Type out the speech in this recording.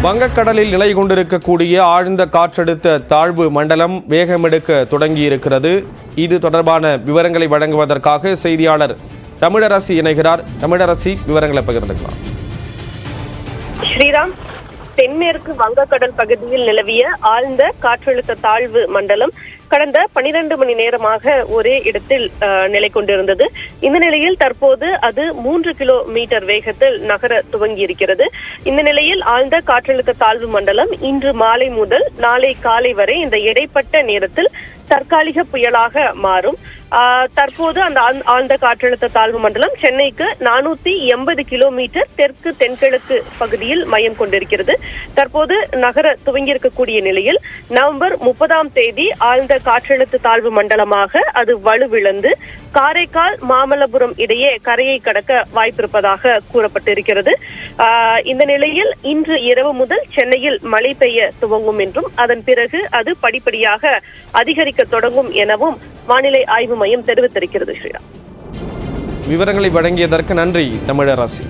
வங்கக்கடலில் நிலை கொண்டிருக்கக்கூடிய ஆழ்ந்த காற்றழுத்த தாழ்வு மண்டலம் வேகமெடுக்க தொடங்கியிருக்கிறது. இது தொடர்பான விவரங்களை வழங்குவதற்காக செய்தியாளர் தமிழரசி இணைகிறார். தமிழரசி, விவரங்களை பகிர்ந்துக்கலாம். ஸ்ரீராம், தென்மேற்கு வங்கக்கடல் பகுதியில் நிலவிய ஆழ்ந்த காற்றழுத்த தாழ்வு மண்டலம் கடந்த 12 மணி நேரமாக ஒரே இடத்தில் நிலை கொண்டிருந்தது. இந்த நிலையில் தற்போது அது 3 கிலோமீட்டர் வேகத்தில் நகர துவங்கி இருக்கிறது. இந்த நிலையில் ஆழ்ந்த காற்றழுத்த தாழ்வு மண்டலம் இன்று மாலை முதல் நாளை காலை வரை இந்த இடைப்பட்ட நேரத்தில் தற்காலிக புயலாக மாறும். தற்போது அந்த ஆழ்ந்த காற்றழுத்த தாழ்வு மண்டலம் சென்னைக்கு 480 கிலோமீட்டர் தெற்கு தென்கிழக்கு பகுதியில் மையம் கொண்டிருக்கிறது. தற்போது நகர துவங்கியிருக்கக்கூடிய நிலையில் நவம்பர் 30ஆம் தேதி ஆழ்ந்த காற்றழுத்த தாழ்வு மண்டலமாக அது வலுவிழந்து காரைக்கால் மாமல்லபுரம் இடையே கரையை கடக்க வாய்ப்பிருப்பதாக கூறப்பட்டிருக்கிறது. இந்த நிலையில் இன்று இரவு முதல் சென்னையில் மழை பெய்ய துவங்கும் என்றும் அதன் பிறகு அது படிப்படியாக அதிகரிக்க தொடங்கும் எனவும் வானிலை ஆய்வு மையம் தெரிவித்திருக்கிறது. ஸ்ரீராம், விவரங்களை வழங்கியதற்கு நன்றி தமிழரசி.